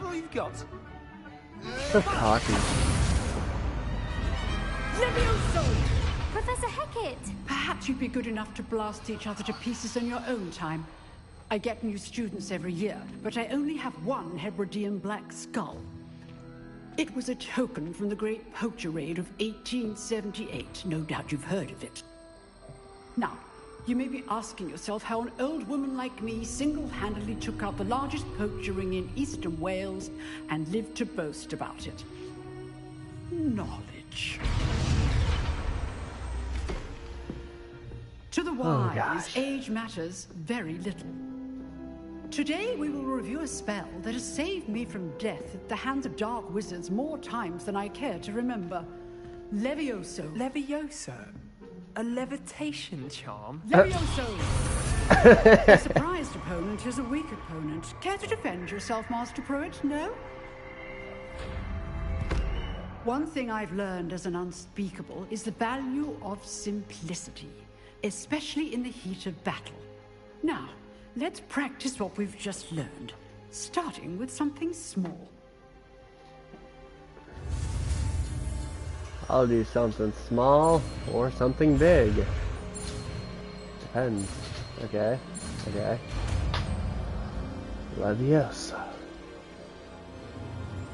all you've got? So cocky. Levioso! Professor Hecat! Perhaps you'd be good enough to blast each other to pieces in your own time. I get new students every year, but I only have one Hebridean black skull. It was a token from the Great Poacher Raid of 1878. No doubt you've heard of it. Now, you may be asking yourself how an old woman like me single-handedly took out the largest poacher ring in eastern Wales and lived to boast about it. Knowledge. To the wise, age matters very little. Today we will review a spell that has saved me from death at the hands of dark wizards more times than I care to remember. Levioso. Levioso? A levitation charm? Levioso! A surprised opponent is a weak opponent. Care to defend yourself, Master Pruitt? No? One thing I've learned as an unspeakable is the value of simplicity, especially in the heat of battle. Now, let's practice what we've just learned, starting with something small. I'll do something small or something big. Depends. Okay. Okay. Leviosa.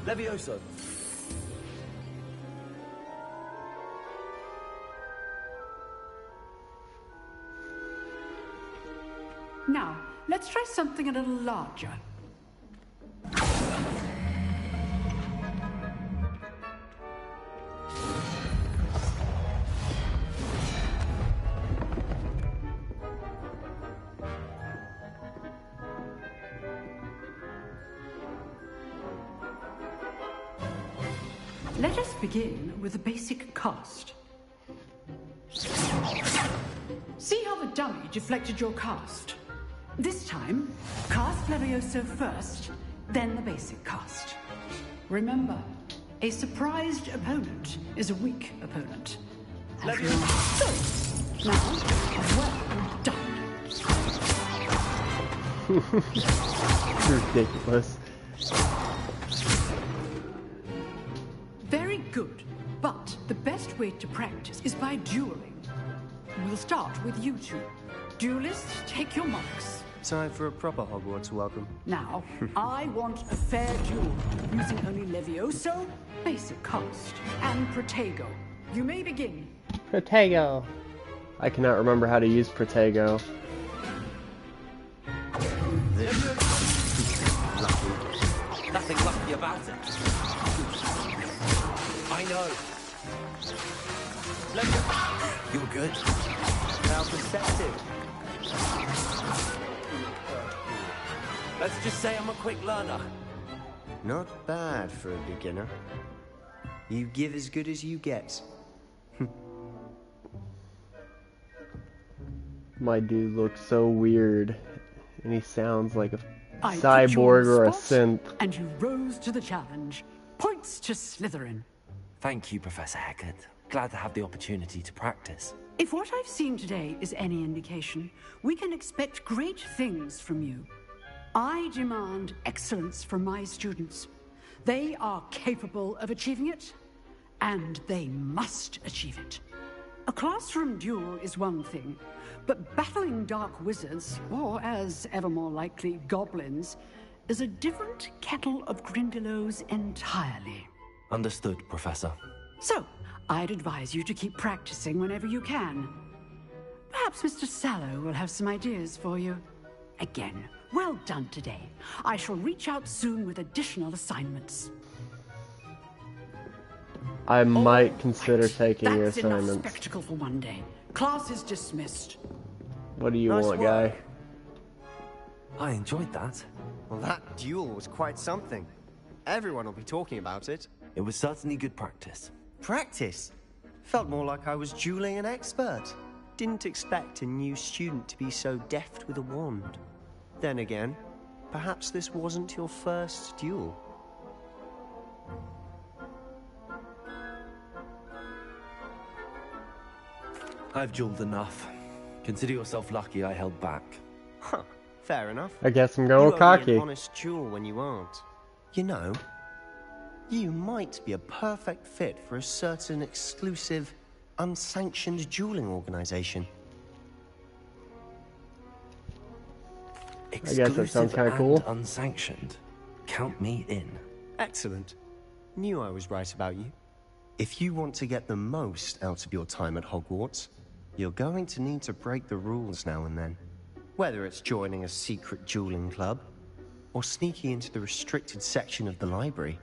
Levioso. Now, let's try something a little larger. Let us begin with the basic cast. See how the dummy deflected your cast? This time, cast Levioso first, then the basic cast. Remember, a surprised opponent is a weak opponent. So, now, well done. Ridiculous. Very good, but the best way to practice is by dueling. We'll start with you two. Duelists, take your marks. Time for a proper Hogwarts welcome. Now, I want a fair duel, using only Levioso, basic cast, and Protego. You may begin. Protego. I cannot remember how to use Protego. Nothing lucky about it. I know. You're good. How perceptive. Let's just say I'm a quick learner. Not bad for a beginner. You give as good as you get. My dude looks so weird, and he sounds like a I cyborg or a spot, synth. And you rose to the challenge. Points to Slytherin. Thank you, Professor Hecat. Glad to have the opportunity to practice. If what I've seen today is any indication, we can expect great things from you. I demand excellence from my students. They are capable of achieving it, and they must achieve it. A classroom duel is one thing, but battling dark wizards, or as ever more likely, goblins, is a different kettle of Grindylows entirely. Understood, Professor. So, I'd advise you to keep practicing whenever you can. Perhaps Mr. Sallow will have some ideas for you. Again, well done today. I shall reach out soon with additional assignments. I might consider taking your That's enough assignments. spectacle for one day. Class is dismissed. What do you Nice want, work. guy? I enjoyed that. Well, that duel was quite something. Everyone will be talking about it. It was certainly good practice. Practice? Felt more like I was dueling an expert. Didn't expect a new student to be so deft with a wand. Then again, perhaps this wasn't your first duel. I've dueled enough. Consider yourself lucky I held back. Huh, fair enough. I guess I'm You going owe me cocky. an honest duel when you aren't. You know, you might be a perfect fit for a certain exclusive, unsanctioned dueling organization. I guess that sounds kind of cool. Unsanctioned. Count me in. Excellent. Knew I was right about you. If you want to get the most out of your time at Hogwarts, you're going to need to break the rules now and then. Whether it's joining a secret dueling club, or sneaking into the restricted section of the library,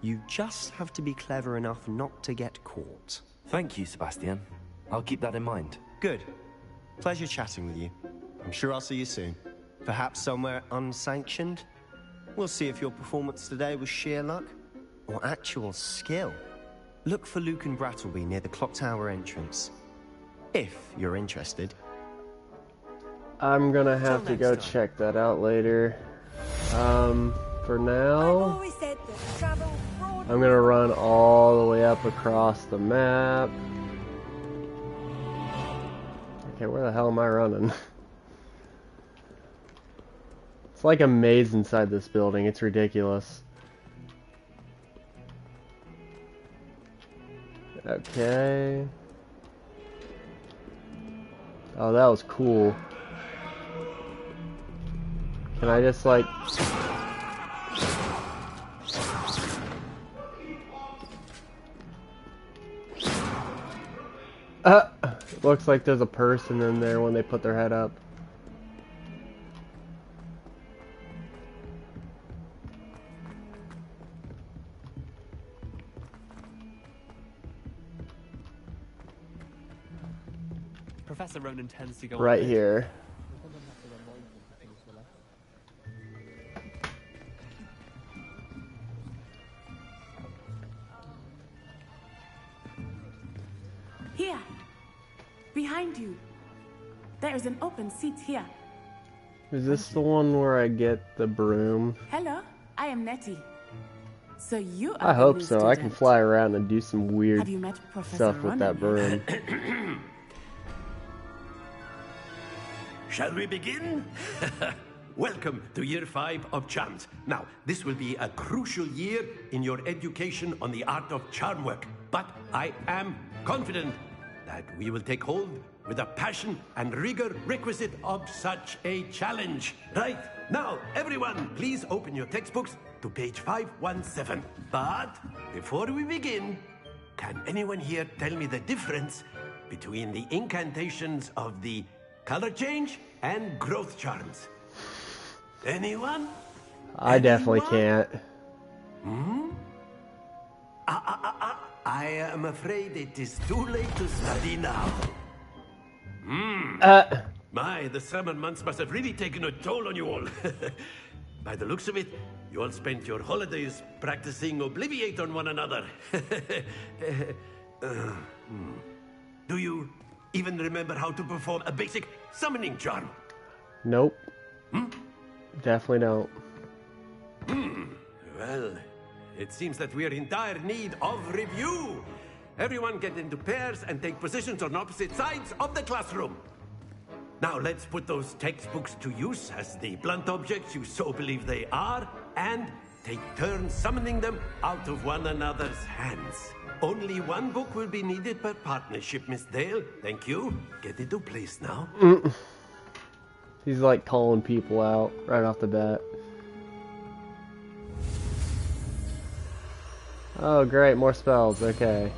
you just have to be clever enough not to get caught. Thank you, Sebastian. I'll keep that in mind. Good. Pleasure chatting with you. I'm sure I'll see you soon. Perhaps somewhere unsanctioned? We'll see if your performance today was sheer luck, or actual skill. Look for Luke and Brattleby near the clock tower entrance. If you're interested. I'm gonna have to go check that out later. For now, I'm gonna run all the way up across the map. Okay, where the hell am I running? It's like a maze inside this building. It's ridiculous. Okay. Oh, that was cool. Can I just, like... Looks like there's a person in there when they put their head up. Professor Ronan tends to go right here. Here, behind you. There is an open seat here. Is this the one where I get the broom? Hello, I am Nettie. So you are I the hope new so. I can student. fly around and do some weird Have you met Professor stuff with Ronan that broom. Shall we begin? Welcome to Year 5 of Charms. Now, this will be a crucial year in your education on the art of charm work. But I am confident that we will take hold with the passion and rigor requisite of such a challenge. Right, now, everyone, please open your textbooks to page 517. But before we begin, can anyone here tell me the difference between the incantations of the color change and growth charms? Anyone? I definitely can't. I am afraid it is too late to study now. My, the summer months must have really taken a toll on you all. By the looks of it, you all spent your holidays practicing Obliviate on one another. Do you even remember how to perform a basic summoning charm? Nope. Definitely don't. Well, it seems that we are in dire need of review. Everyone get into pairs and take positions on opposite sides of the classroom. Now let's put those textbooks to use as the blunt objects you so believe they are, and take turns summoning them out of one another's hands. Only one book will be needed per partnership, Miss Dale. Thank you. Get into place now. He's like calling people out right off the bat. Oh great, more spells, okay.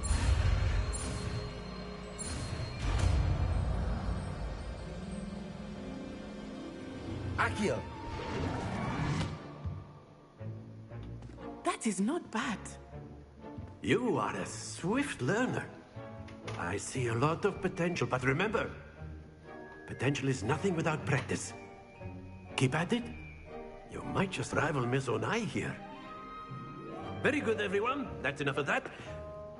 Accio. That is not bad. You are a swift learner. I see a lot of potential, but remember, potential is nothing without practice. Keep at it. You might just rival Miss Onai here. Very good, everyone. That's enough of that.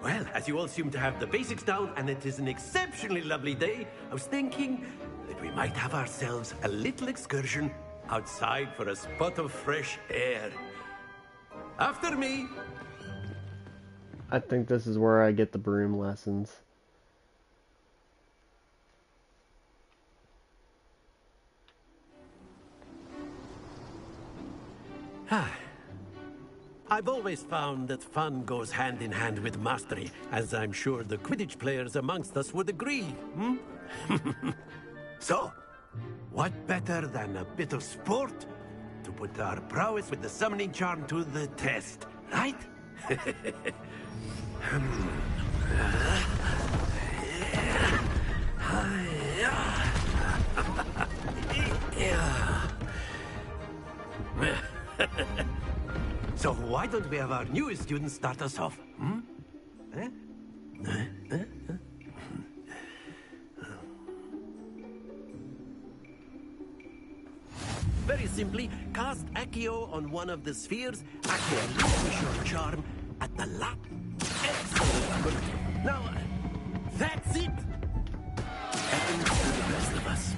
Well, as you all seem to have the basics down, and it is an exceptionally lovely day, I was thinking that we might have ourselves a little excursion outside for a spot of fresh air. After me. I think this is where I get the broom lessons. I've always found that fun goes hand in hand with mastery, as I'm sure the Quidditch players amongst us would agree, hmm? So, what better than a bit of sport to put our prowess with the summoning charm to the test, right? So why don't we have our newest student start us off, hmm? Very simply, cast Accio on one of the spheres, Accio, relinquish your charm at the lap. Excellent. Good. Now, that's it. Happens to the best of us.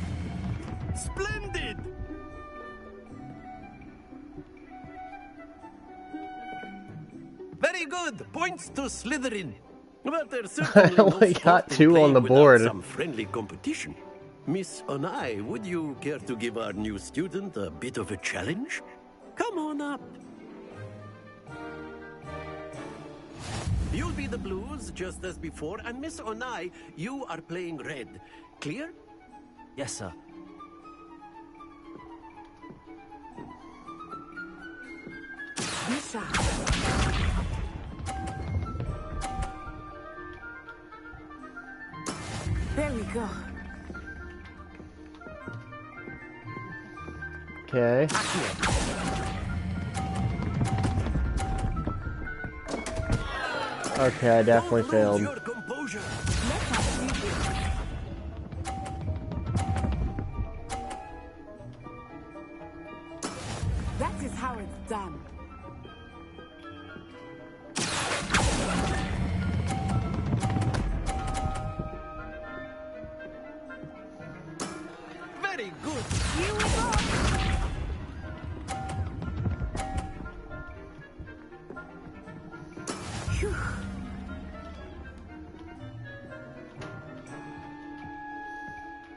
Splendid! Very good. Points to Slytherin. But there's certainly I only no got sport in 2 on playing the without board. some friendly competition. Miss Onai, would you care to give our new student a bit of a challenge? Come on up. You'll be the blues, just as before, and Miss Onai, you are playing red. Clear? Yes, sir. Lisa. There we go. Okay. Okay, I definitely Don't lose failed. your composure. Let us see this. That is how it's done. Very good. Here we go. Phew.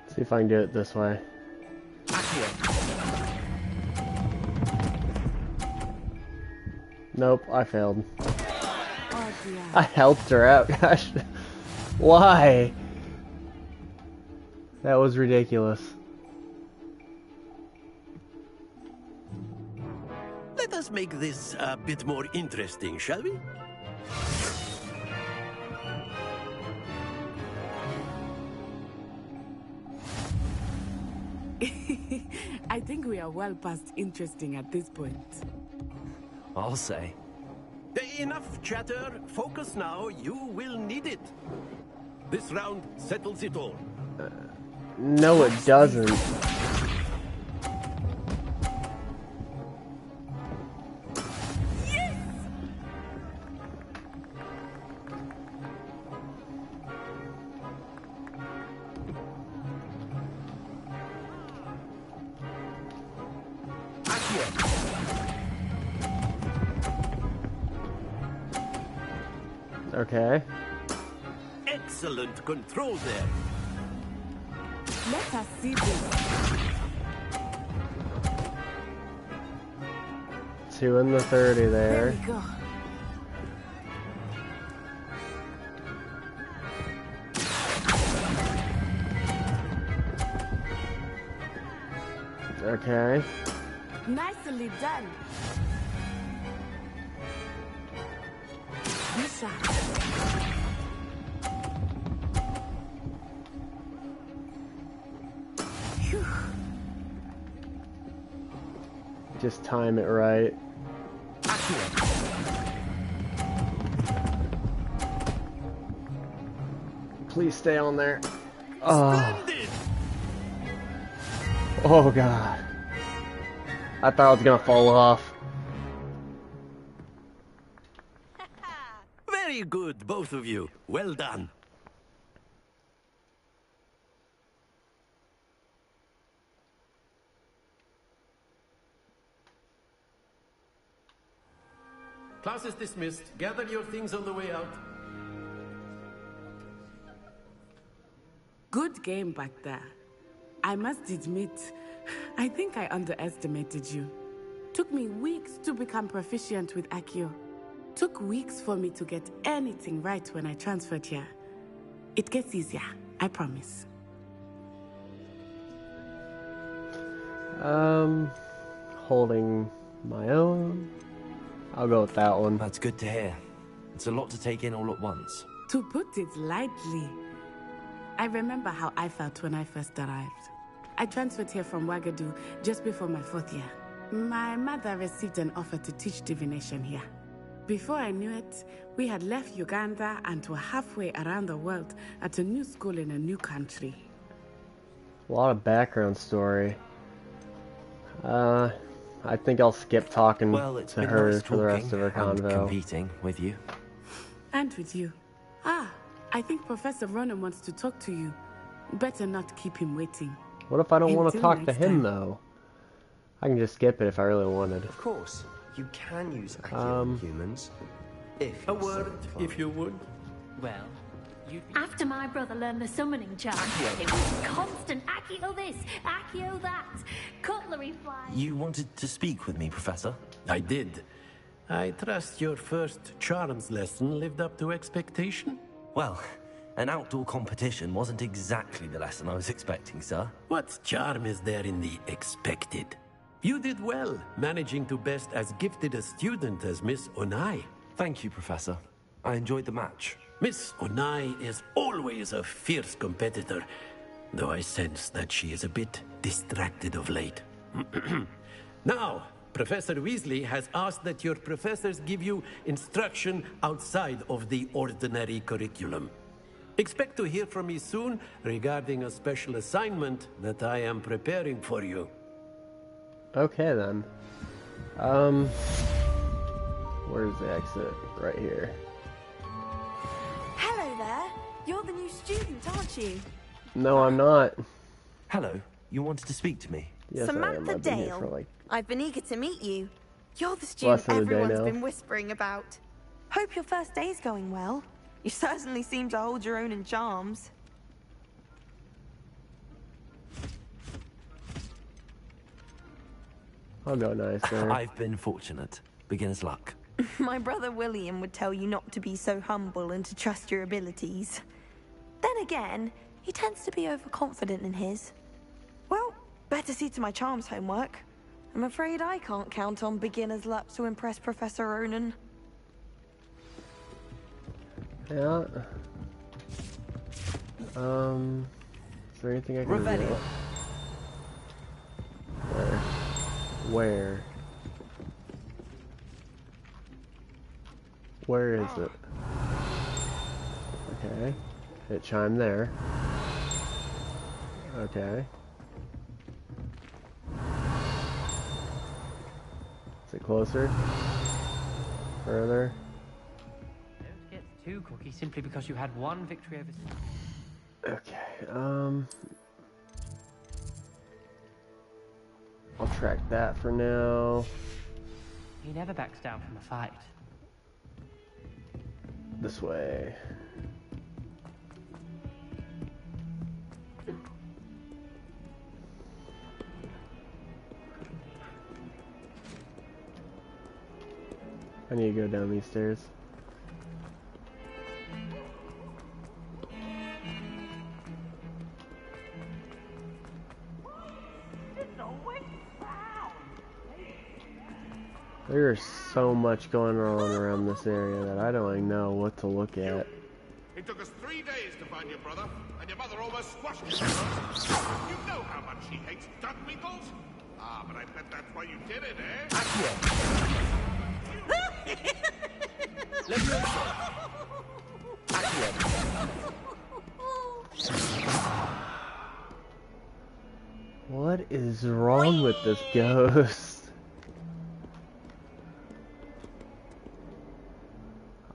See if I can do it this way. Nope, I failed. Oh dear. I helped her out, gosh. Why? That was ridiculous. Let us make this a bit more interesting, shall we? I think we are well past interesting at this point. I'll say. Enough chatter. Focus now. You will need it. This round settles it all. No, it doesn't. Okay. Excellent control there. Let us see this. 2 in the 30 There there. we go. Okay. Nicely done. Lisa. Phew. Just time it right. Please stay on there. Oh, Splendid! oh God. I thought I was gonna fall off. Very good, both of you. Well done. Class is dismissed. Gather your things on the way out. Good game back there. I must admit, I think I underestimated you. Took me weeks to become proficient with Accio. Took weeks for me to get anything right when I transferred here. It gets easier, I promise. Holding my own. I'll go with that one. That's good to hear. It's a lot to take in all at once. To put it lightly, I remember how I felt when I first arrived. I transferred here from Wagadu just before my 4th year. My mother received an offer to teach divination here. Before I knew it, we had left Uganda and were halfway around the world at a new school in a new country. A lot of background story. I think I'll skip talking to her nice for the rest of her and convo. competing with you. And with you. I think Professor Ronan wants to talk to you. Better not keep him waiting. What if I don't want to Until talk to next him, time. though? I can just skip it if I really wanted. Of course, you can use Accio on humans. If A you word, certify. if you would. Well, you'd be... After my brother learned the summoning charm, it was constant Accio this, Accio that, cutlery flies. You wanted to speak with me, Professor? I did. I trust your first charms lesson lived up to expectation? Well, an outdoor competition wasn't exactly the lesson I was expecting, sir. What charm is there in the expected? You did well, managing to best as gifted a student as Miss Onai. Thank you, Professor. I enjoyed the match. Miss Onai is always a fierce competitor, though I sense that she is a bit distracted of late. Now, Professor Weasley has asked that your professors give you instruction outside of the ordinary curriculum. Expect to hear from me soon regarding a special assignment that I am preparing for you. Okay, then. Where's the exit? Right here. Hello there. You're the new student, aren't you? No, I'm not. Hello, you wanted to speak to me? Yes, I am. Samantha I've been here Dale. for like I've been eager to meet you. You're the less student than a day everyone's now. been whispering about. Hope your first day's going well. You certainly seem to hold your own in charms. I'll go nicer. I've been fortunate. Beginner's luck. My brother William would tell you not to be so humble and to trust your abilities. Then again, he tends to be overconfident in his. Well, better see to my charms homework. I'm afraid I can't count on beginner's luck to impress Professor Ronan. Yeah. Is there anything I can do? Revelio. Where? Where is it? Okay. Hit chime there. Okay. Is it closer? Further? Don't get too cocky simply because you had one victory over... Okay, I'll track that for now. He never backs down from a fight. This way. I need to go down these stairs. There's so much going on around this area that I don't even know what to look at. It took us 3 days to find your brother, and your mother almost squashed you. You know how much she hates duckwinkles? Ah, but I bet that's why you did it, eh? What is wrong with this ghost?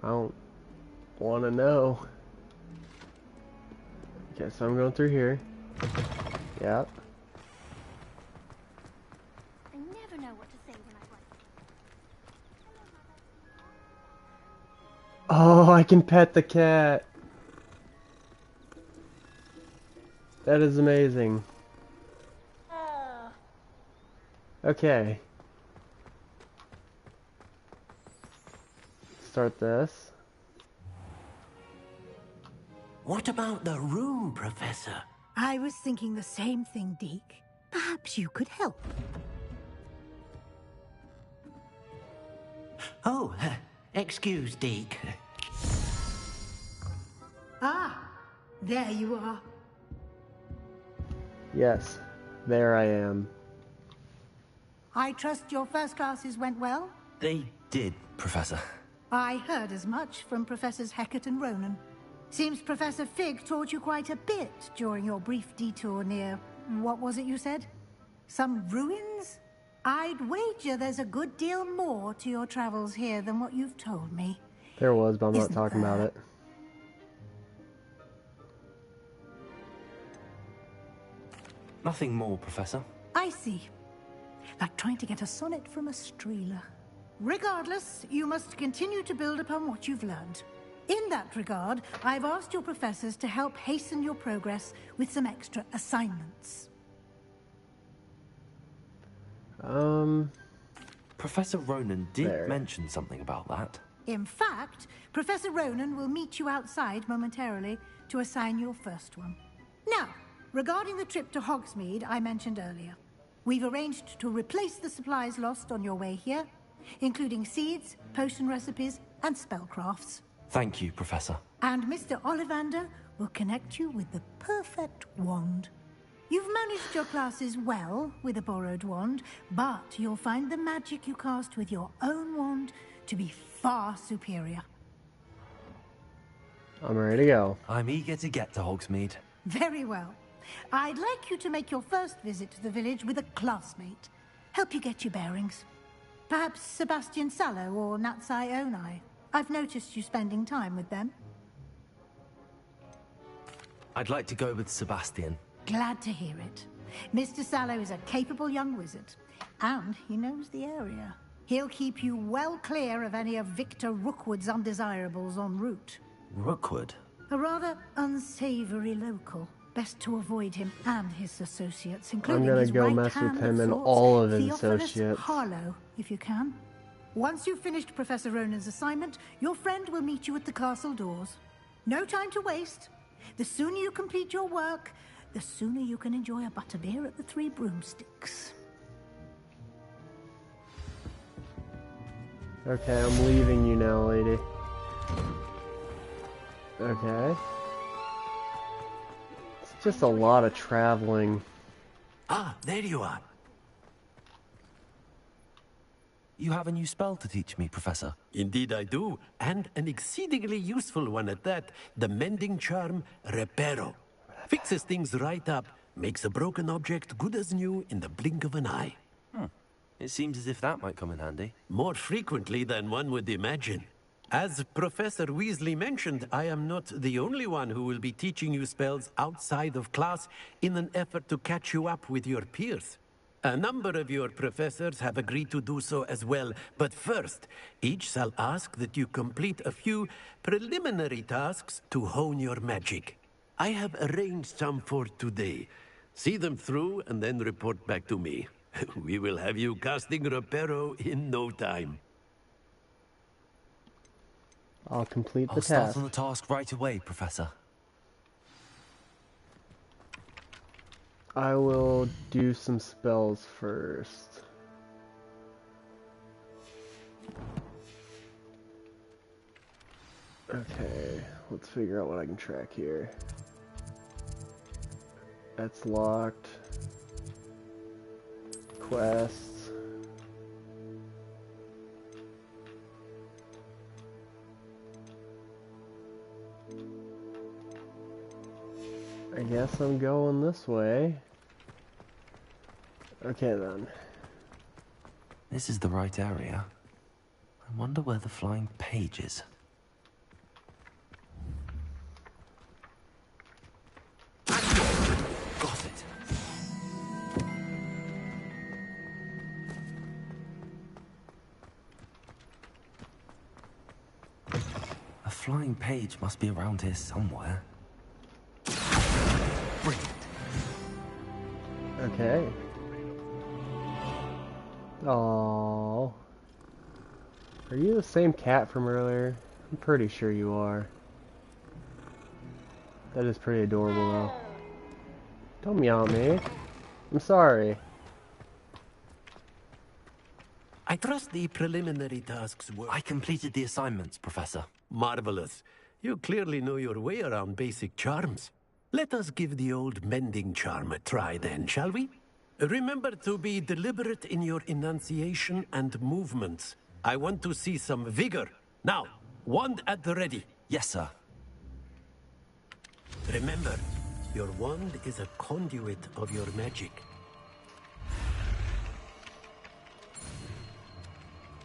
I don't want to know. Okay, so I'm going through here. Yep. I never know what to say when I write. Oh, I can pet the cat. That is amazing. Okay. start this. What about the room, Professor? I was thinking the same thing, Deke. Perhaps you could help. Oh, excuse, Deke. Ah, there you are. Yes, there I am. I trust your first classes went well? They did, Professor. I heard as much from Professors Hecat and Ronan. Seems Professor Fig taught you quite a bit during your brief detour near... what was it you said? Some ruins? I'd wager there's a good deal more to your travels here than what you've told me. There was, but I'm not talking about it. Nothing more, Professor. I see. Like trying to get a sonnet from a streeler. Regardless, you must continue to build upon what you've learned. In that regard, I've asked your professors to help hasten your progress with some extra assignments. Professor Ronan did mention something about that. In fact, Professor Ronan will meet you outside momentarily to assign your first one. Now, regarding the trip to Hogsmeade I mentioned earlier, we've arranged to replace the supplies lost on your way here, including seeds, potion recipes, and spellcrafts. Thank you, Professor. And Mr. Ollivander will connect you with the perfect wand. You've managed your classes well with a borrowed wand, but you'll find the magic you cast with your own wand to be far superior. I'm ready to go. I'm eager to get to Hogsmeade. Very well. I'd like you to make your first visit to the village with a classmate. Help you get your bearings. Perhaps Sebastian Sallow or Natsai Onai. I've noticed you spending time with them. I'd like to go with Sebastian. Glad to hear it. Mr. Sallow is a capable young wizard, and he knows the area. He'll keep you well clear of any of Victor Rookwood's undesirables en route. Rookwood? A rather unsavory local. Best to avoid him and his associates, including his go mess with him and all of his associates. Harlow, if you can. Once you've finished Professor Ronan's assignment, your friend will meet you at the castle doors. No time to waste. The sooner you complete your work, the sooner you can enjoy a butterbeer at the Three Broomsticks. Okay, I'm leaving you now, lady. Okay. It's just a lot of traveling. Ah, there you are. You have a new spell to teach me, Professor. Indeed I do, and an exceedingly useful one at that. The mending charm, Reparo. Fixes things right up, makes a broken object good as new in the blink of an eye. It seems as if that might come in handy. More frequently than one would imagine. As Professor Weasley mentioned, I am not the only one who will be teaching you spells outside of class in an effort to catch you up with your peers. A number of your professors have agreed to do so as well, but first, each shall ask that you complete a few preliminary tasks to hone your magic. I have arranged some for today. See them through and then report back to me. We will have you casting Reparo in no time. I'll complete the I'll start task. on the task right away, Professor. I will do some spells first. Okay, let's figure out what I can track here. That's locked. Quests. I guess I'm going this way. Okay then. This is the right area. I wonder where the flying page is. Got it. A flying page must be around here somewhere. Brilliant. Okay. Oh. Are you the same cat from earlier? I'm pretty sure you are. That is pretty adorable though. Don't meow at me. I'm sorry. I trust the preliminary tasks were... I completed the assignments, Professor. Marvelous. You clearly know your way around basic charms. Let us give the old mending charm a try then, shall we? Remember to be deliberate in your enunciation and movements. I want to see some vigor. Now, wand at the ready. Yes, sir. Remember, your wand is a conduit of your magic.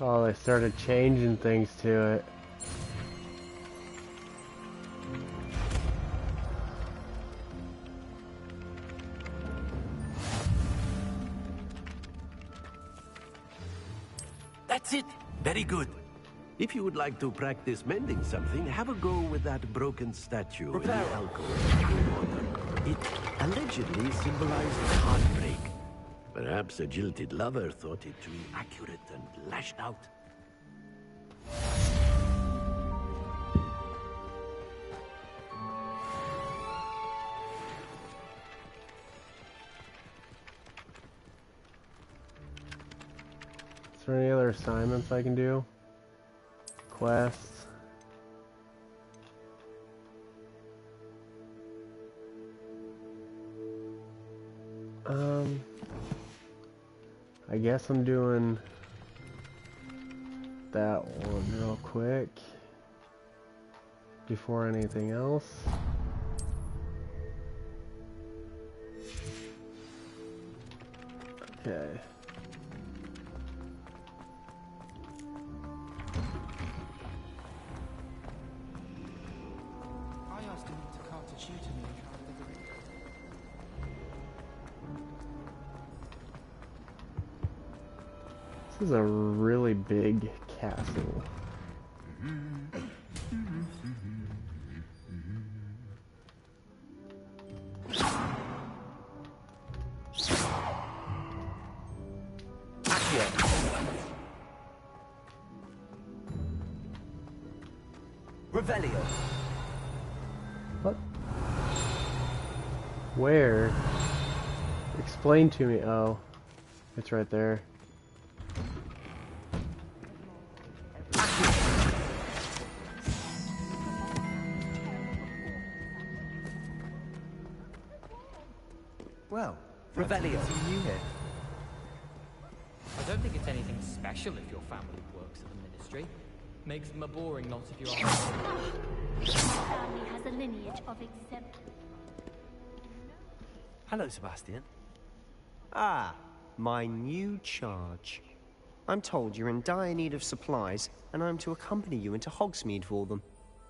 Oh, they started changing things to it. That's it. Very good. If you would like to practice mending something, have a go with that broken statue in the alcove. It allegedly symbolizes heartbreak. Perhaps a jilted lover thought it too accurate and lashed out. Is there any other assignments I can do? Quests? I guess I'm doing that one real quick before anything else. Okay. This is a really big castle. Revelio. What? Where? Explain to me. Oh, it's right there. Well, Revelio. You here? I don't think it's anything special if your family works at the Ministry. Makes them a boring lot if you ask me. Each family has a lineage of exempt. Hello, Sebastian. Ah, my new charge. I'm told you're in dire need of supplies, and I'm to accompany you into Hogsmeade for them.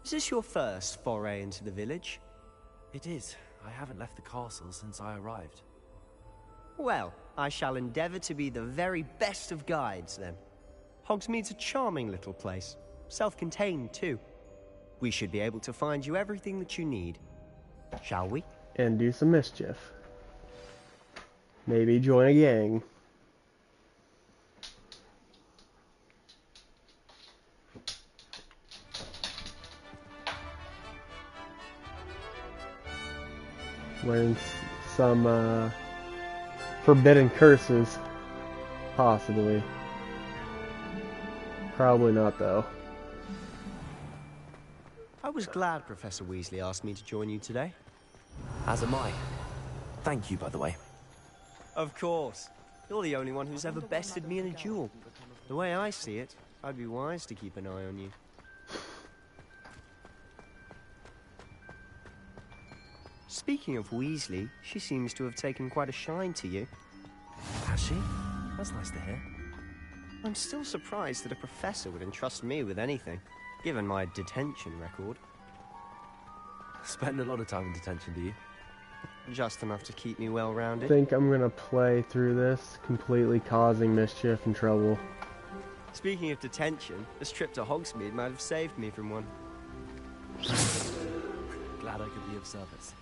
Is this your first foray into the village? It is. I haven't left the castle since I arrived. Well, I shall endeavor to be the very best of guides, then. Hogsmeade's a charming little place. Self-contained, too. We should be able to find you everything that you need. Shall we? And do some mischief. Maybe join a gang. Learn some forbidden curses, possibly. Probably not, though. I was glad Professor Weasley asked me to join you today. As am I. Thank you, by the way. Of course. You're the only one who's ever bested me in a duel. The way I see it, I'd be wise to keep an eye on you. Speaking of Weasley, she seems to have taken quite a shine to you. Has she? That's nice to hear. I'm still surprised that a professor would entrust me with anything, given my detention record. Spend a lot of time in detention, do you? Just enough to keep me I well-rounded. think I'm gonna play through this, completely causing mischief and trouble. Speaking of detention, this trip to Hogsmeade might have saved me from one. Glad I could be of service.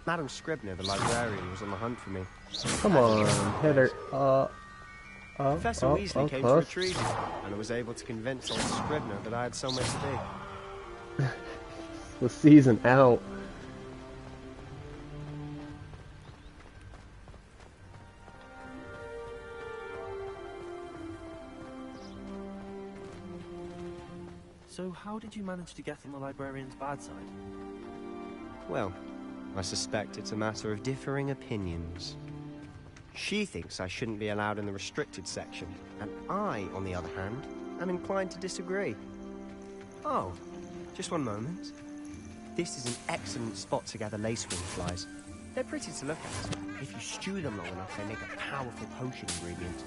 Madam Scribner, the librarian, was on the hunt for me. Come on, hit her. Professor Weasley came to retrieve me, and I was able to convince old Scrivener that I had somewhere to be. The season out. So how did you manage to get on the librarian's bad side? Well, I suspect it's a matter of differing opinions. She thinks I shouldn't be allowed in the restricted section, and I, on the other hand, am inclined to disagree. Oh, just one moment. This is an excellent spot to gather lacewing flies. They're pretty to look at. If you stew them long enough, they make a powerful potion ingredient.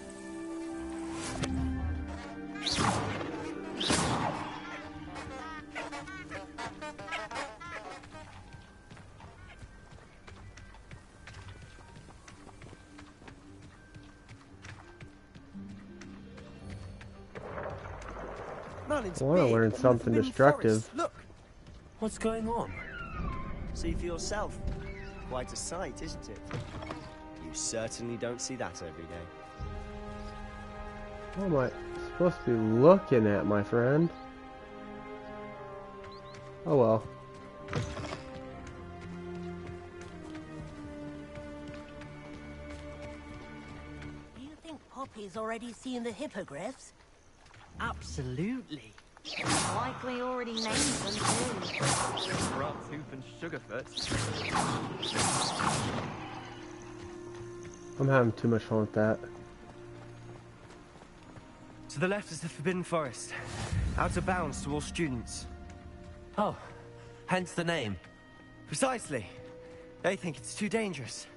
I want to learn something destructive. Look, What's going on? see for yourself. Quite a sight, isn't it? You certainly don't see that every day. What am I supposed to be looking at, my friend? Oh well. Do you think Poppy's already seen the hippogriffs? Absolutely. Likely already named them too. Tooth and Sugarfoot. I'm having too much fun with that. To the left is the Forbidden Forest. Out of bounds to all students. Oh, hence the name. Precisely. They think it's too dangerous.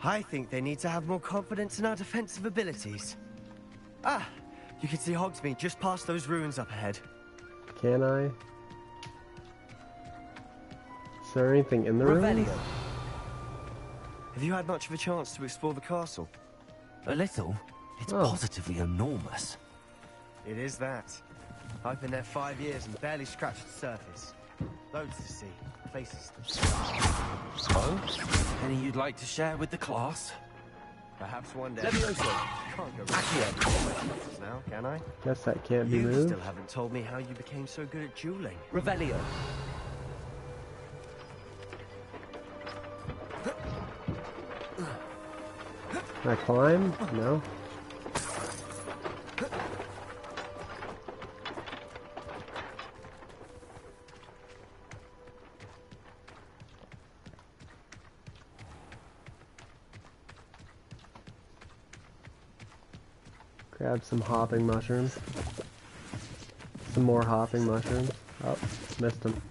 I think they need to have more confidence in our defensive abilities. Ah, you can see Hogsmeade just past those ruins up ahead. Can I? Is there anything in the ruins? Have you had much of a chance to explore the castle? A little. It's positively enormous. It is that. I've been there 5 years and barely scratched the surface. Loads to see. Places to see. So? Any you'd like to share with the class? Perhaps one day. Levioso. Can't go back now, can I? Guess that can't be You moved. still haven't told me how you became so good at dueling. Revelio. Can I climb? No. Grab some hopping mushrooms. Some more hopping mushrooms. Oh, missed them.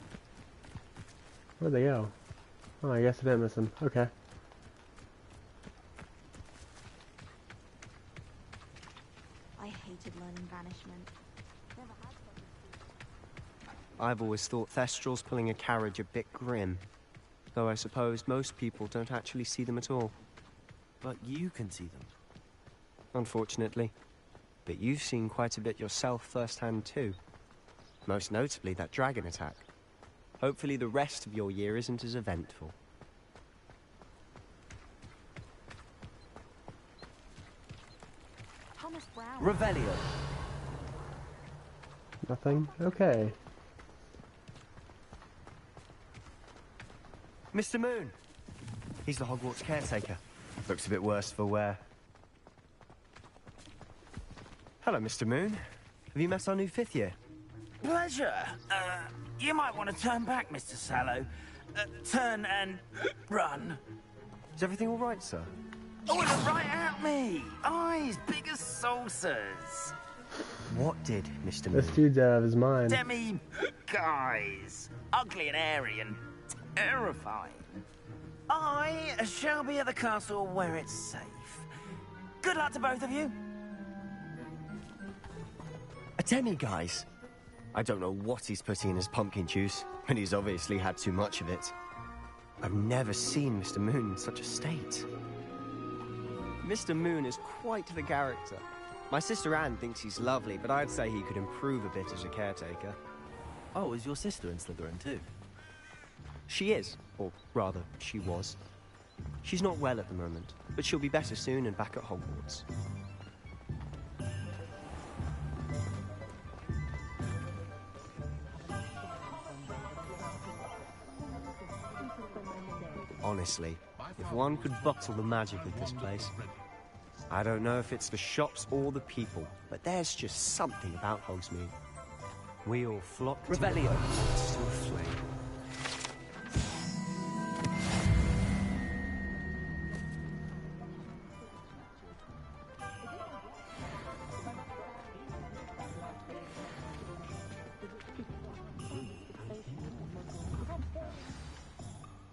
Where'd they go? Oh, I guess I didn't miss them. Okay. I hated learning banishment. I've always thought Thestrals pulling a carriage a bit grim. Though I suppose most people don't actually see them at all. But you can see them. Unfortunately. But you've seen quite a bit yourself firsthand too. Most notably that dragon attack. Hopefully the rest of your year isn't as eventful. Thomas Brown. Revelio. Nothing? Okay. Mr. Moon! He's the Hogwarts caretaker. Looks a bit worse for wear. Hello, Mr. Moon. Have you met our new 5th year? Pleasure. You might want to turn back, Mr. Sallow. Turn and run. Is everything all right, sir? Oh, look right at me. Eyes big as saucers. What did Mr. Moon? This dude's out of his mind. Demi guys. Ugly and airy and terrifying. I shall be at the castle where it's safe. Good luck to both of you. A demi-guise? I don't know what he's putting in his pumpkin juice, and he's obviously had too much of it. I've never seen Mr. Moon in such a state. Mr. Moon is quite the character. My sister Anne thinks he's lovely, but I'd say he could improve a bit as a caretaker. Oh, is your sister in Slytherin too? She is, or rather, she was. She's not well at the moment, but she'll be better soon and back at Hogwarts. Honestly, if one could bottle the magic of this place. I don't know if it's the shops or the people, but there's just something about Hogsmeade. We all flock to Revelio. To a flame.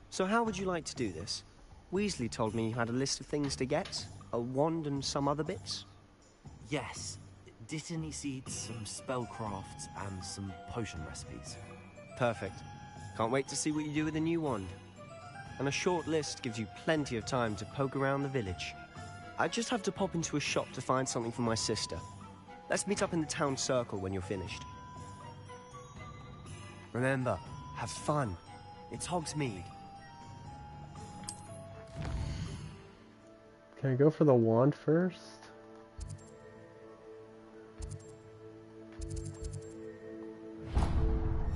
So how would you like to do this? Weasley told me you had a list of things to get, a wand and some other bits. Yes. Didn't he seed some spellcrafts and some potion recipes? Perfect. Can't wait to see what you do with the new wand. And a short list gives you plenty of time to poke around the village. I just have to pop into a shop to find something for my sister. Let's meet up in the town circle when you're finished. Remember, have fun. It's Hogsmeade. Can I go for the wand first?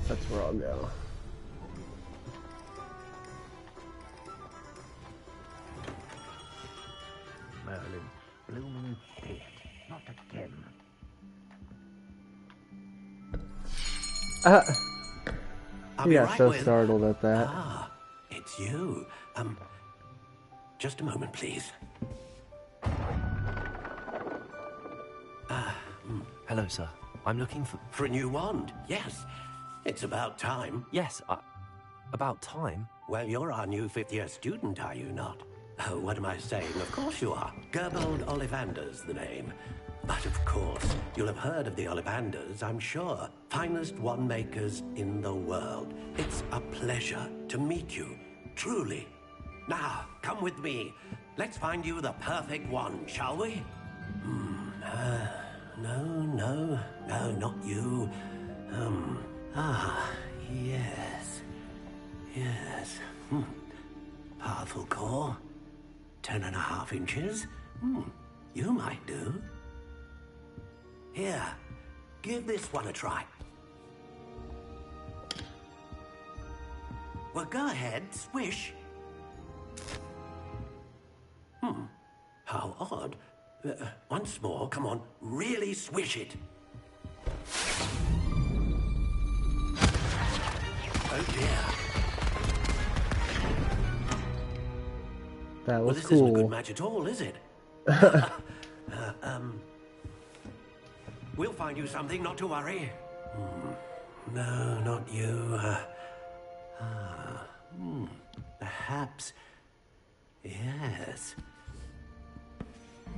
That's where I'll go. Merlin, bloom it, not again. He got so startled at that. Ah, it's you. Just a moment, please. Hello, sir. I'm looking for a new wand. Yes, it's about time. Yes, about time? Well, you're our new fifth-year student, are you not? Oh, what am I saying? Of course you are. Gerbold Ollivander's the name. But of course, you'll have heard of the Ollivanders, I'm sure. Finest wand makers in the world. It's a pleasure to meet you, truly. Now, come with me. Let's find you the perfect wand, shall we? No, not you. Yes. Powerful core. 10.5 inches. You might do. Here, give this one a try. Well, go ahead, swish. How odd. Once more, come on, really swish it. Oh dear. That was this cool. Isn't a good match at all, is it? We'll find you something, not to worry. No, not you. Perhaps. Yes.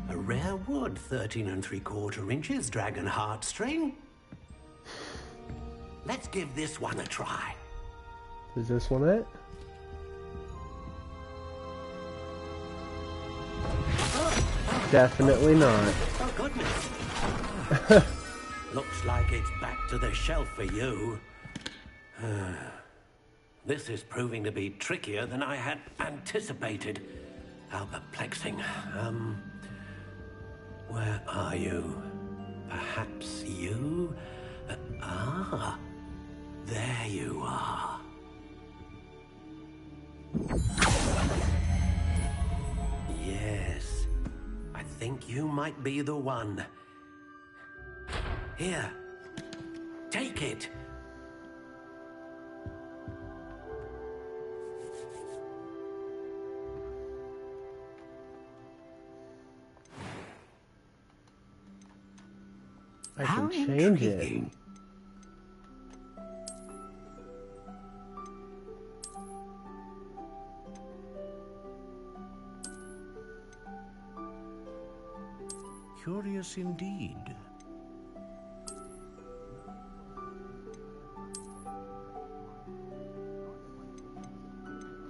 A rare wood, 13 3/4 inches, dragon heartstring. Let's give this one a try. Is this one it? Definitely not. Oh, goodness. Looks like it's back to the shelf for you. This is proving to be trickier than I had anticipated. How perplexing. Where are you? Perhaps you? There you are. Yes, I think you might be the one. Here, take it. I can change it. Curious indeed.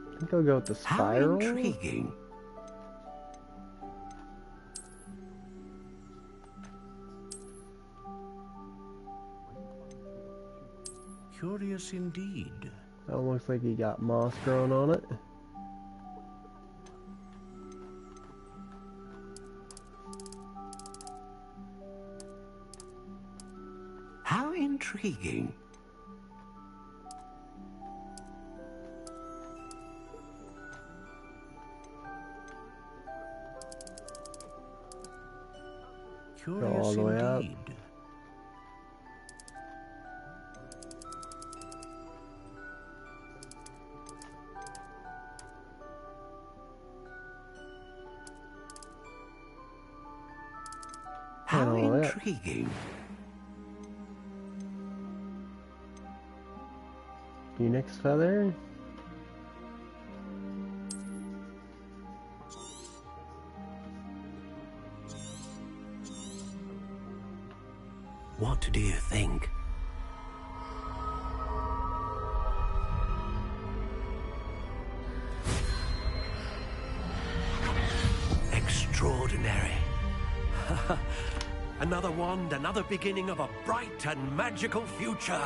I think I'll go with the spiral. How intriguing. Curious indeed. That one looks like he got moss growing on it. How intriguing. Go all the way up. How intriguing. Phoenix feather. What do you think? Extraordinary. Another wand, another beginning of a bright and magical future.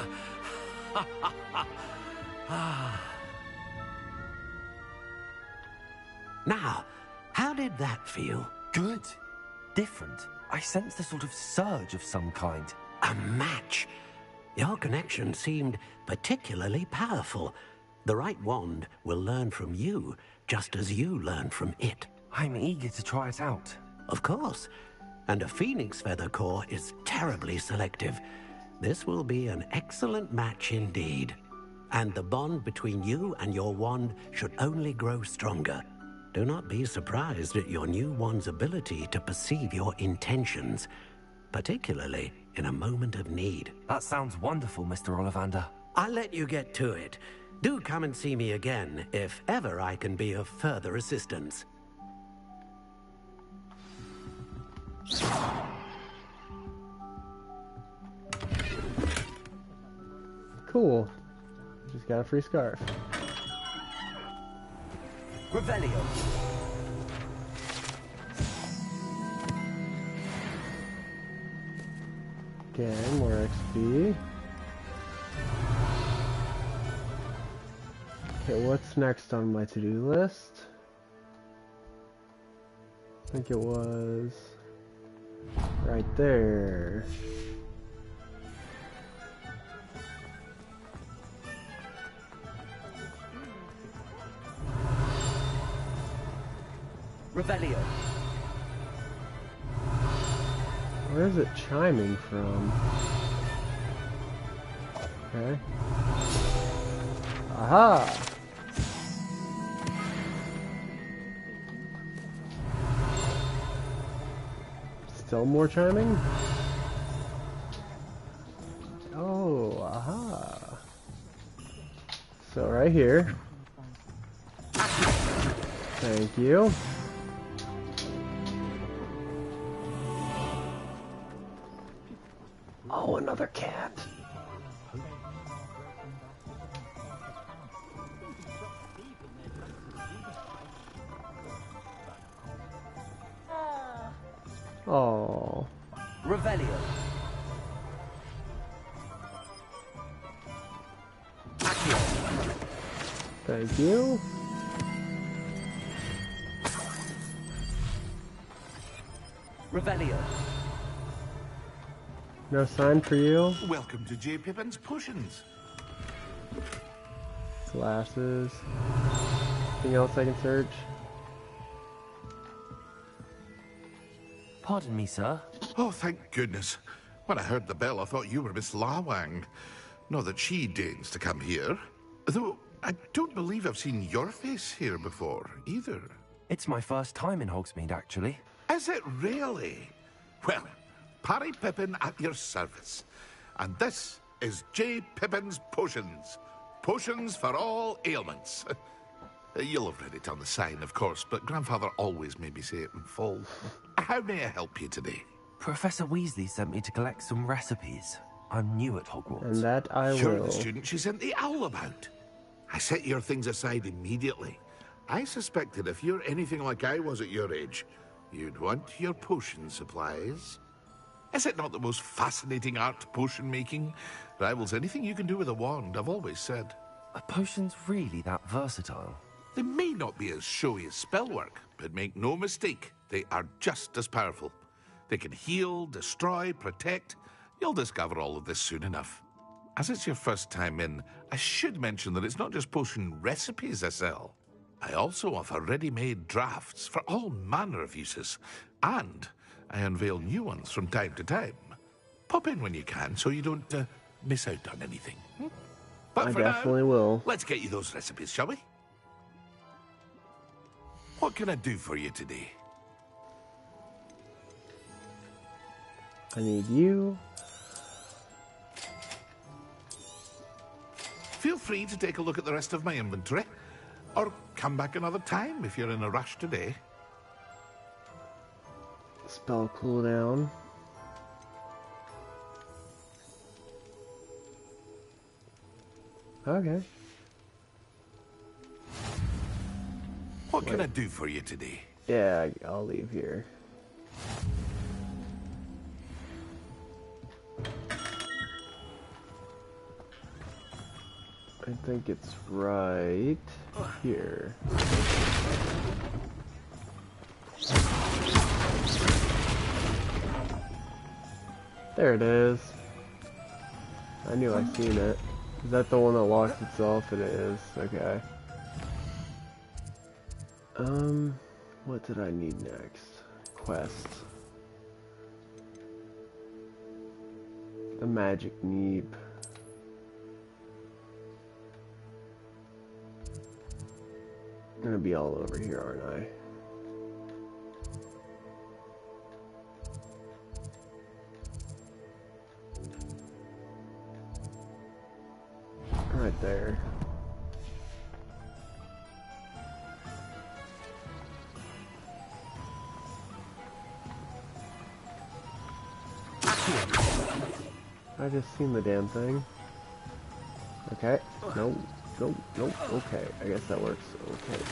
Now, how did that feel? Good. Different. I sensed a sort of surge of some kind. A match. Your connection seemed particularly powerful. The right wand will learn from you, just as you learn from it. I'm eager to try it out. Of course. And a phoenix feather core is terribly selective. This will be an excellent match indeed. And the bond between you and your wand should only grow stronger. Do not be surprised at your new wand's ability to perceive your intentions, particularly in a moment of need. That sounds wonderful, Mr. Ollivander. I'll let you get to it. Do come and see me again if ever I can be of further assistance. Cool. Just got a free scarf. Revelio. Again, more XP. Okay, what's next on my to-do list? I think it was right there. Revelio. Where is it chiming from? Okay. Aha! Still more chiming? Oh, aha. So right here. Thank you. Oh, another cat. Oh. Revelio. Thank you. Revelio. No sign for you. Welcome to J. Pippin's Potions. Glasses. Anything else I can search? Pardon me, sir. Oh, thank goodness. When I heard the bell, I thought you were Miss Lawang. Not that she deigns to come here. Though, I don't believe I've seen your face here before, either. It's my first time in Hogsmeade, actually. Is it really? Well, Parry Pippin at your service. And this is J. Pippin's Potions. Potions for all ailments. You'll have read it on the sign, of course, but Grandfather always made me say it in full. How may I help you today? Professor Weasley sent me to collect some recipes. I'm new at Hogwarts. And that I will. You're the student she sent the owl about. I set your things aside immediately. I suspected if you're anything like I was at your age, you'd want your potion supplies. Is it not the most fascinating art, potion making? Rivals anything you can do with a wand, I've always said. Are potions really that versatile? They may not be as showy as spellwork, but make no mistake, they are just as powerful. They can heal, destroy, protect. You'll discover all of this soon enough. As it's your first time in, I should mention that it's not just potion recipes I sell. I also offer ready-made drafts for all manner of uses. And I unveil new ones from time to time. Pop in when you can so you don't miss out on anything. But I for definitely now, will. let's get you those recipes, shall we? What can I do for you today? I need you. Feel free to take a look at the rest of my inventory, or come back another time if you're in a rush today. Spell cooldown. Okay. What can I do for you today? Yeah, I'll leave here. I think it's right here. There it is. I knew I seen it. Is that the one that locks itself? It is. Okay. What did I need next? Quest. The magic neep. I'm gonna be all over here, aren't I? Right there. I just seen the damn thing. Okay. Nope. Nope. Nope. Okay. I guess that works. Okay.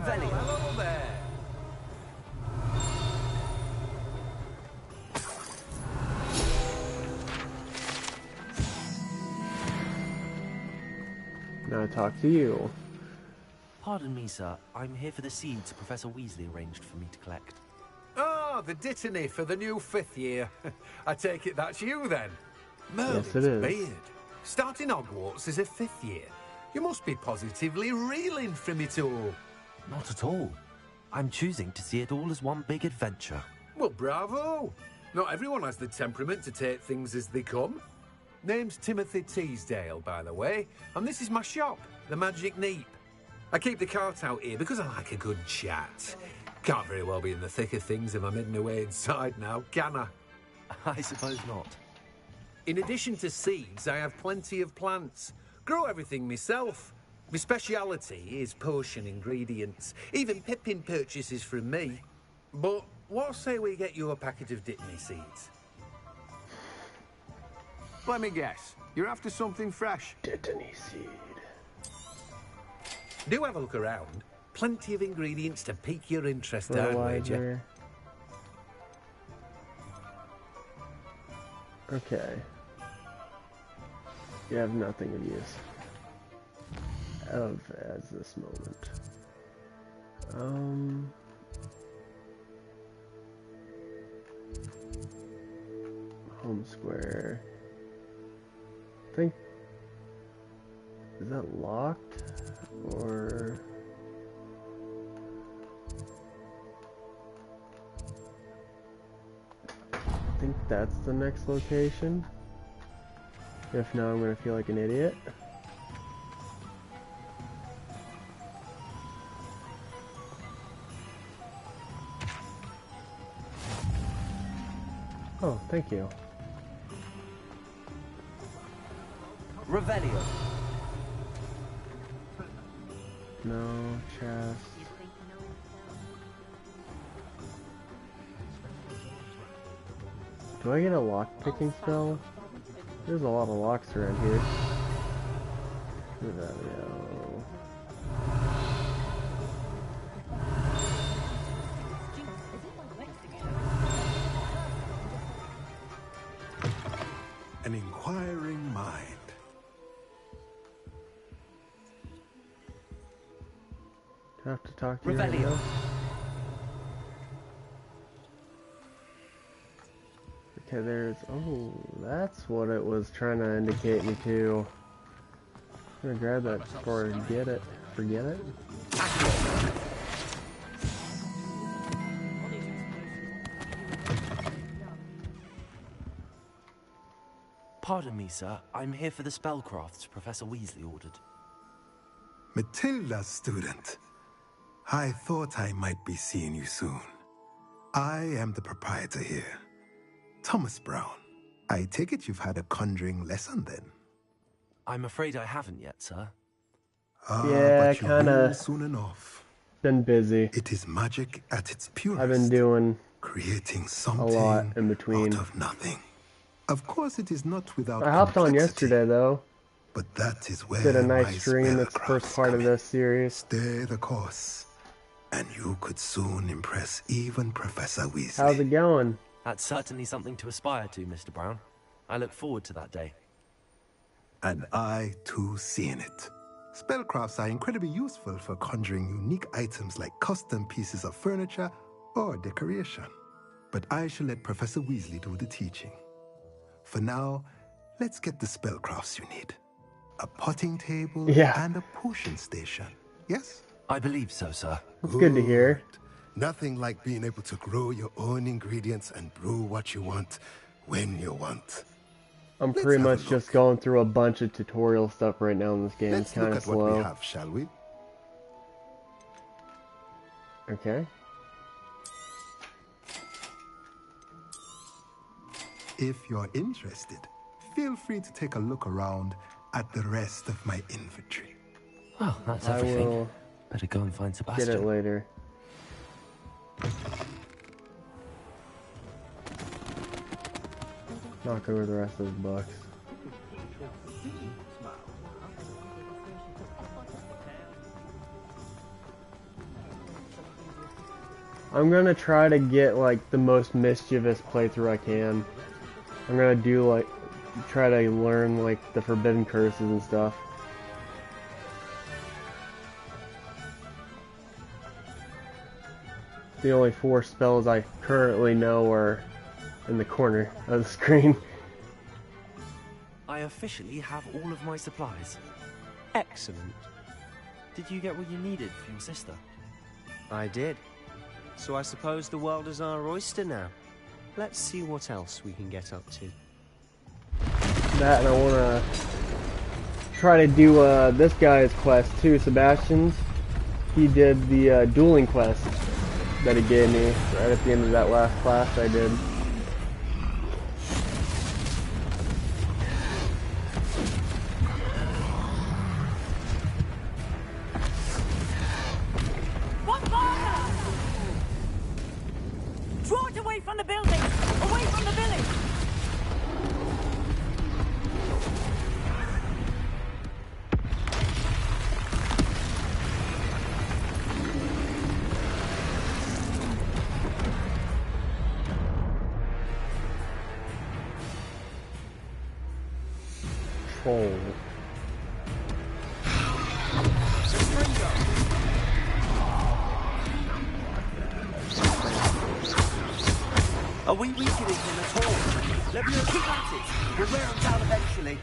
Hello there. Now I talk to you. Pardon me, sir. I'm here for the seeds Professor Weasley arranged for me to collect. Oh, the dittany for the new 5th year. I take it that's you then. Yes, it is. Beard. Starting Hogwarts as a 5th year. You must be positively reeling from it all. Not at all. I'm choosing to see it all as one big adventure. Well, bravo. Not everyone has the temperament to take things as they come. Name's Timothy Teasdale, by the way, and this is my shop, the Magic Neep. I keep the cart out here because I like a good chat. Can't very well be in the thick of things if I'm hidden away inside now, can I? I suppose not. In addition to seeds, I have plenty of plants. Grow everything myself. My speciality is potion ingredients. Even Pippin purchases from me. But what say we get you a packet of Dittany seeds? Let me guess. You're after something fresh. Dittany seed. Do have a look around. Plenty of ingredients to pique your interest, I'd wager. Okay. You have nothing of use. Of as this moment. Home square. I think, is that locked or I think that's the next location. If not, I'm gonna feel like an idiot. Oh, thank you. Revelio. No, chest. Do I get a lock-picking spell? There's a lot of locks around here. Revelio. An inquiring mind. Do I have to talk to you? Revelio. Okay, there's... Oh, that's what it was trying to indicate me to. I'm gonna grab that before I get it. Forget it? Pardon me, sir. I'm here for the spellcrafts Professor Weasley ordered. Matilda's student. I thought I might be seeing you soon. I am the proprietor here, Thomas Brown. I take it you've had a conjuring lesson then? I'm afraid I haven't yet, sir. Yeah, but you kinda will soon enough. Been busy. It is magic at its purest. I've been doing creating a something lot in between. out of nothing. Of course, it is not without I hopped on yesterday though. But that is where did a nice my stream. That's the first part of this series. Stay the course, and you could soon impress even Professor Weasley. How's it going? That's certainly something to aspire to, Mr. Brown. I look forward to that day. And I, too, seeing it. Spellcrafts are incredibly useful for conjuring unique items like custom pieces of furniture or decoration. But I shall let Professor Weasley do the teaching. For now, let's get the spellcrafts you need. A potting table and a potion station. Yes? I believe so, sir. That's good to hear. Nothing like being able to grow your own ingredients and brew what you want when you want. I'm pretty much just going through a bunch of tutorial stuff right now in this game. It's kind of slow. What we have, shall we? Okay. If you're interested, feel free to take a look around at the rest of my inventory. Well, that's I everything. will Better go and find Sebastian. get it later. Not go over the rest of the books. I'm gonna try to get like the most mischievous playthrough I can. I'm gonna do like try to learn like the forbidden curses and stuff. The only 4 spells I currently know are in the corner of the screen. I officially have all of my supplies. Excellent. Did you get what you needed for your sister? I did. So I suppose the world is our oyster now. Let's see what else we can get up to. That, and I want to try to do this guy's quest too, Sebastian's. He did the dueling quest that he gave me right at the end of that last class I did. Draw it away from the building! Away from the village! Troll. Are we weakening him at all? Let me keep at it. We'll wear him down eventually.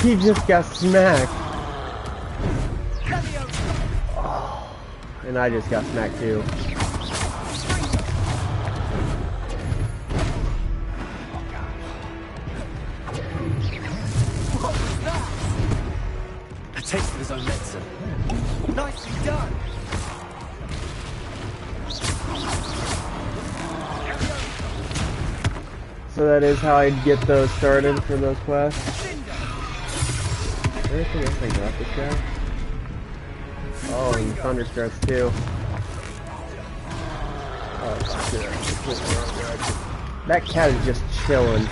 He just got smacked. Oh, and I just got smacked too. What was that? A taste of his own medicine. Nicely done. So that is how I'd get those started for those quests. Anything else I got this guy? Oh, and Thunder starts too. Oh, shit. Completely wrong direction. That cat is just chilling.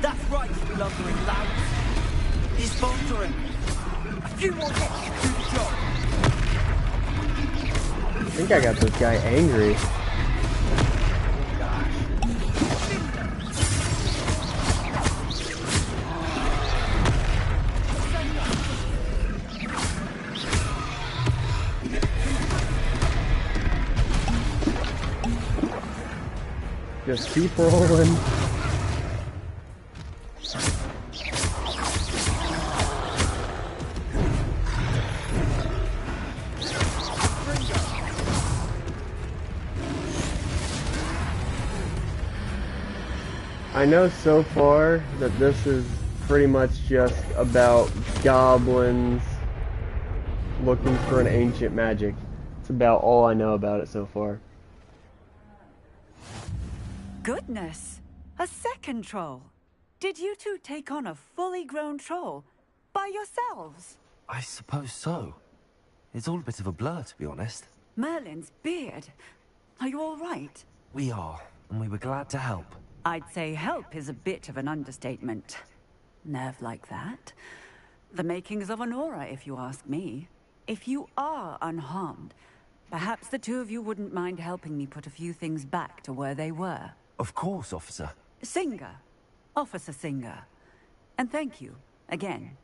That's right, you lumbering lout. He's faltering. A few more hits to do the job. I think I got this guy angry. Just keep rolling. I know so far that this is pretty much just about goblins looking for an ancient magic. It's about all I know about it so far. Goodness! A second troll! Did you two take on a fully grown troll? By yourselves? I suppose so. It's all a bit of a blur, to be honest. Merlin's beard. Are you all right? We are, and we were glad to help. I'd say help is a bit of an understatement. Nerve like that. The makings of an aura, if you ask me. If you are unharmed, perhaps the two of you wouldn't mind helping me put a few things back to where they were. Of course, officer. Singer. Officer Singer. And thank you, again.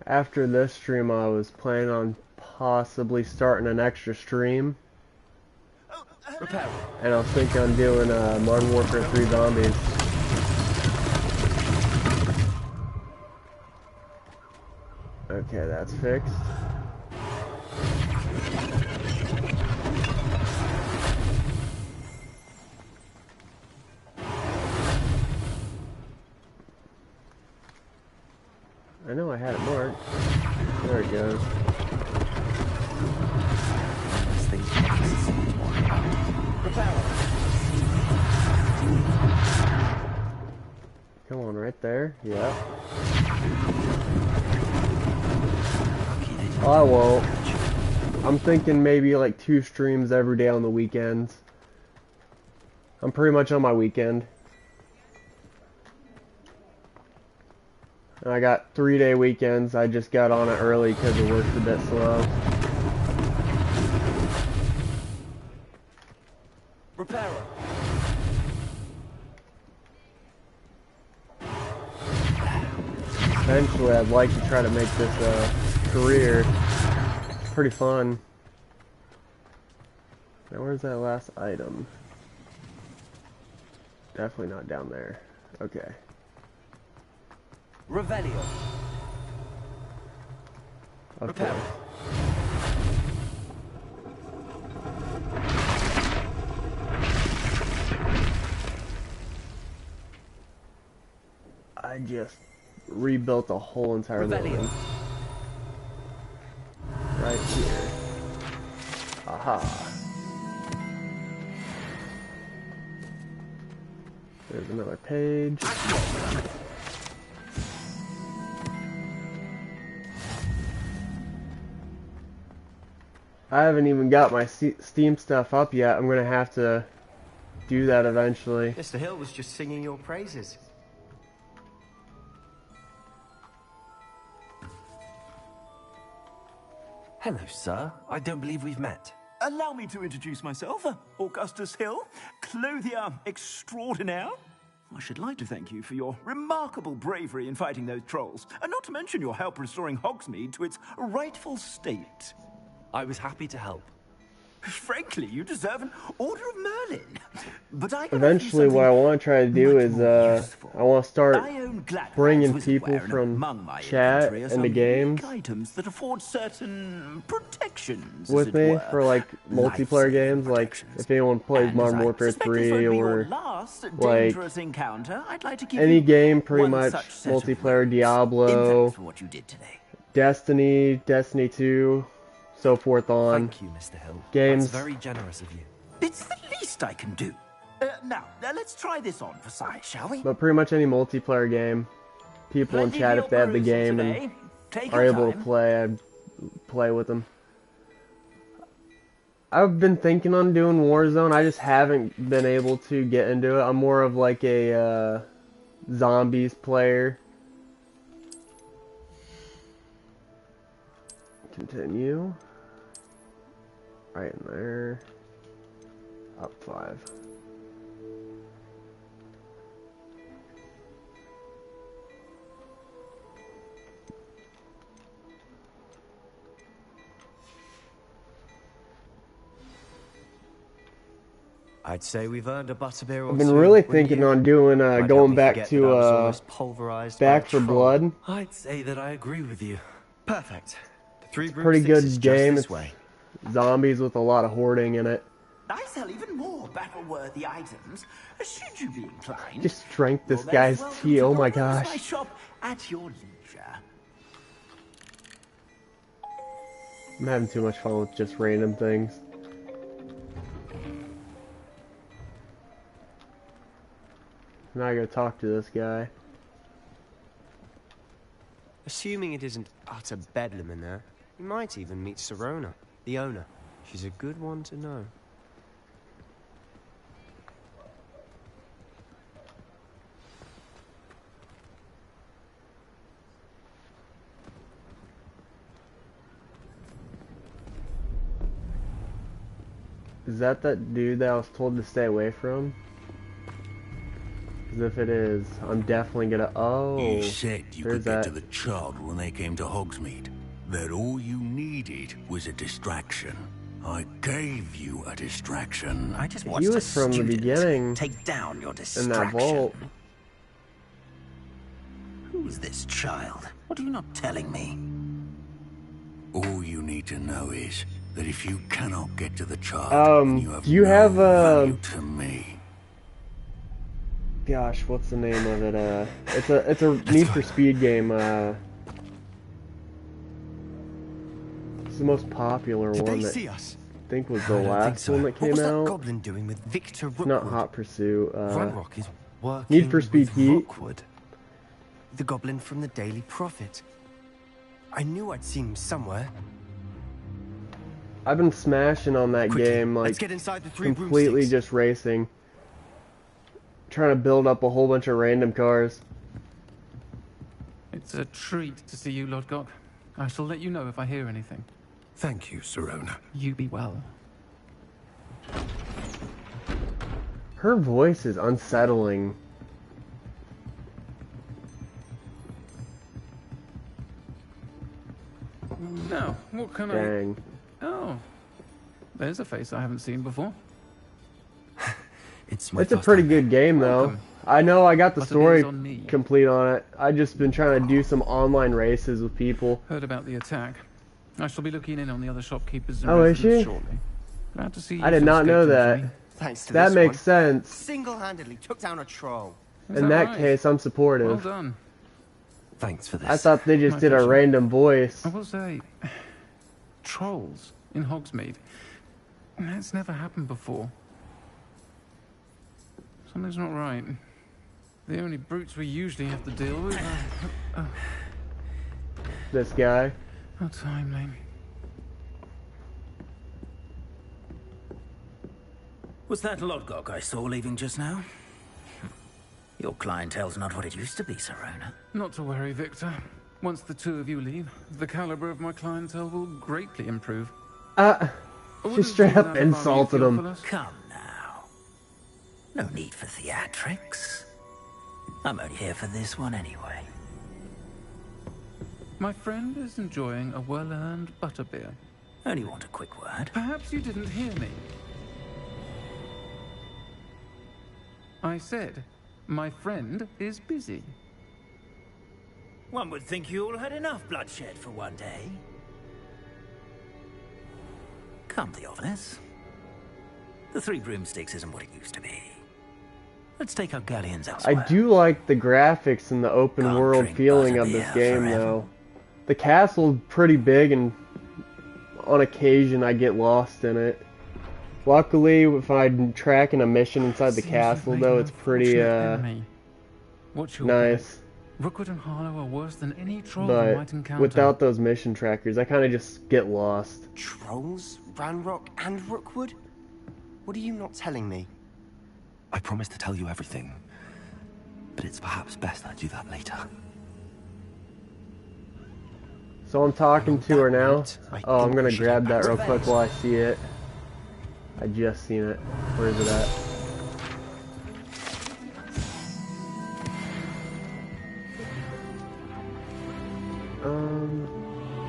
After this stream, I was planning on possibly starting an extra stream. Repair. And I was thinking on doing Modern Warfare 3 Zombies. Okay, that's fixed. I know I had it marked. There it goes. Come on, right there. Yeah. Oh, I won't. I'm thinking maybe like 2 streams every day on the weekends. I'm pretty much on my weekend. And I got 3-day weekends. I just got on it early because it works a bit slow. Repairer. Eventually, I'd like to try to make this a career. It's pretty fun. Now, where's that last item? Definitely not down there. Okay. Revelio. Okay. I just rebuilt the whole entire building. Right here. Aha. There's another page. I haven't even got my Steam stuff up yet. I'm gonna have to do that eventually. Mr. Hill was just singing your praises. Hello, sir. I don't believe we've met. Allow me to introduce myself, Augustus Hill, clothier extraordinaire. I should like to thank you for your remarkable bravery in fighting those trolls, and not to mention your help restoring Hogsmeade to its rightful state. I was happy to help. Frankly, you deserve an Order of Merlin. But I can Eventually, what I want to try to do is, I want to start bringing people from chat into games items that afford certain protections with me for like multiplayer games. Like if anyone plays Modern Warfare 3 or like any game, pretty much multiplayer, Diablo, Destiny, Destiny 2. So forth on. Thank you, Mr. Hill. Games. That's very generous of you. It's the least I can do. Now, let's try this on for size, shall we? But pretty much any multiplayer game, people in chat, if they have the game and are able to play, I'd play with them. I've been thinking on doing Warzone. I just haven't been able to get into it. I'm more of like a zombies player. Continue. Right in there. Up 5. I'd say we've earned a butterbeer or I've been two, really wouldn't thinking you? on doing going back forget to that I was almost pulverized by Back a for troll. Blood. I'd say that I agree with you. Perfect. The Three Pretty good Broomsticks is game. just It's this way. zombies with a lot of hoarding in it. I sell even more battle-worthy items, should you be inclined. Just drank this You're guy's welcome tea. to Oh my peruse my gosh. shop at your leisure. I'm having too much fun with just random things. Now I gotta talk to this guy. Assuming it isn't utter bedlam in there, you might even meet Sirona, the owner. She's a good one to know. Is that dude that I was told to stay away from? Because if it is, I'm definitely gonna. Oh, You said you there's could that. get to the child when they came to Hogsmeade. That all you needed was a distraction. I gave you a distraction. I just He watched a was from the student beginning take down your in distraction. that vault. Who's this child? What are you not telling me? All you need to know is that if you cannot get to the child, you have Do you no have value to me. Gosh, what's the name of it? It's a Need for Speed game. It's the most popular Did one they that see us? I think was the I don't think last so. one that What came was that out. goblin doing with Victor It's not Rookwood? Hot Pursuit. Ranrock is working Need for Speed with Heat. Rookwood. The goblin from the Daily Prophet. I knew I'd seen him somewhere. I've been smashing on that Quickly, game, let's like get inside the Three completely Broomsticks. just racing. Trying to build up a whole bunch of random cars. It's a treat to see you, Lodgok. I shall let you know if I hear anything. Thank you, Sirona. You be well. Her voice is unsettling. Now, what can Dang. Oh, there's a face I haven't seen before. It's It's a pretty good game, though. I know I got the But it story is on me. complete on it. I've just been trying to do some online races with people. Heard about the attack. I shall be looking in on the other shopkeepers and Oh, is residents she? shortly. Glad to see you I did two not know escaped that. injury. Thanks to That this makes one. sense. Single-handedly took down a troll. In that right? case, I'm supportive. Well done. Thanks for this. I thought they just My did a pleasure. random voice. I will say, trolls in Hogsmeade. That's never happened before. Something's not right. The only brutes we usually have to deal with are... This guy. How timely. Was that Lodgok I saw leaving just now? Your clientele's not what it used to be, Sirona. Not to worry, Victor. Once the two of you leave, the caliber of my clientele will greatly improve. She straight up insulted him. Come now. No need for theatrics. I'm only here for this one anyway. My friend is enjoying a well-earned butterbeer. Only want a quick word. Perhaps you didn't hear me. I said, my friend is busy. One would think you all had enough bloodshed for one day. Come, Theophilus. The Three Broomsticks isn't what it used to be. Let's take our galleons elsewhere. I do like the graphics and the open world feeling of this game, though. The castle's pretty big, and on occasion I get lost in it. Luckily, if I'm tracking a mission inside the castle, though, it's pretty nice. Rookwood and Harlow are worse than any troll you might But encounter. without those mission trackers, I kind of just get lost. Trolls? Ranrock and Rookwood? What are you not telling me? I promise to tell you everything, but it's perhaps best I do that later. So I'm talking to her now. Oh, I'm gonna grab that real quick while I see it. I just seen it. Where is it at?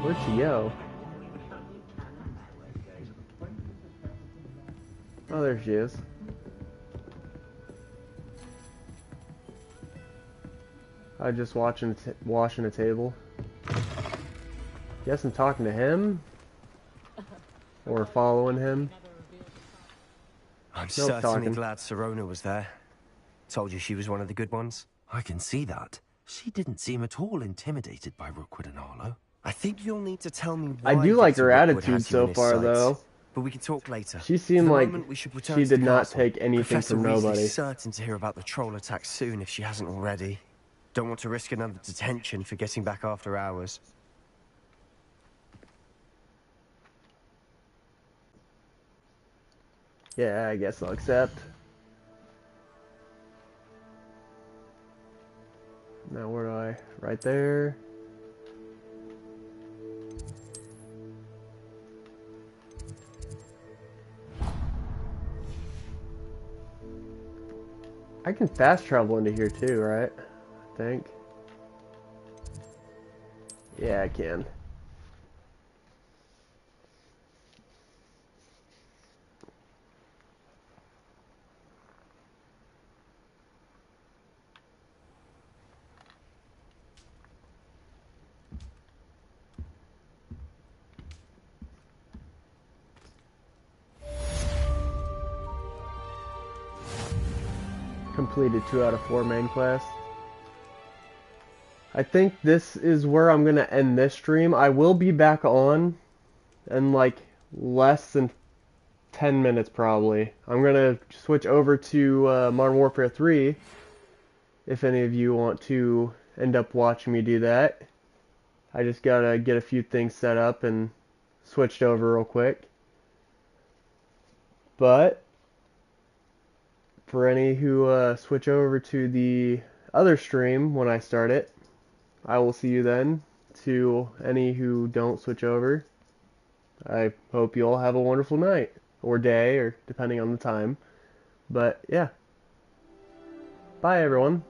Where'd she go? Oh, there she is. I was just washing a table. Guess I'm talking to him? Or following him? I'm certainly glad Sirona was there. Told you she was one of the good ones. I can see that. She didn't seem at all intimidated by Rookwood and Harlow. I think you'll need to tell me why. I do like Victor her Rookwood attitude has you so in his far, sights. though. But we can talk later. She seemed For the like moment, we should return she to the did not castle. take anything Professor from Weasley's nobody. certain to hear about the troll attack soon if she hasn't already. Don't want to risk another detention for getting back after hours. Yeah, I guess I'll accept. Now where do I? Right there. I can fast travel into here too, right? I think. Yeah, I can. Completed 2 out of 4 main quests. I think this is where I'm going to end this stream. I will be back on in like less than 10 minutes probably. I'm going to switch over to Modern Warfare 3 if any of you want to end up watching me do that. I just got to get a few things set up and switched over real quick. But for any who switch over to the other stream when I start it, I will see you then. To any who don't switch over, I hope you all have a wonderful night, or day, or depending on the time. But yeah. Bye everyone.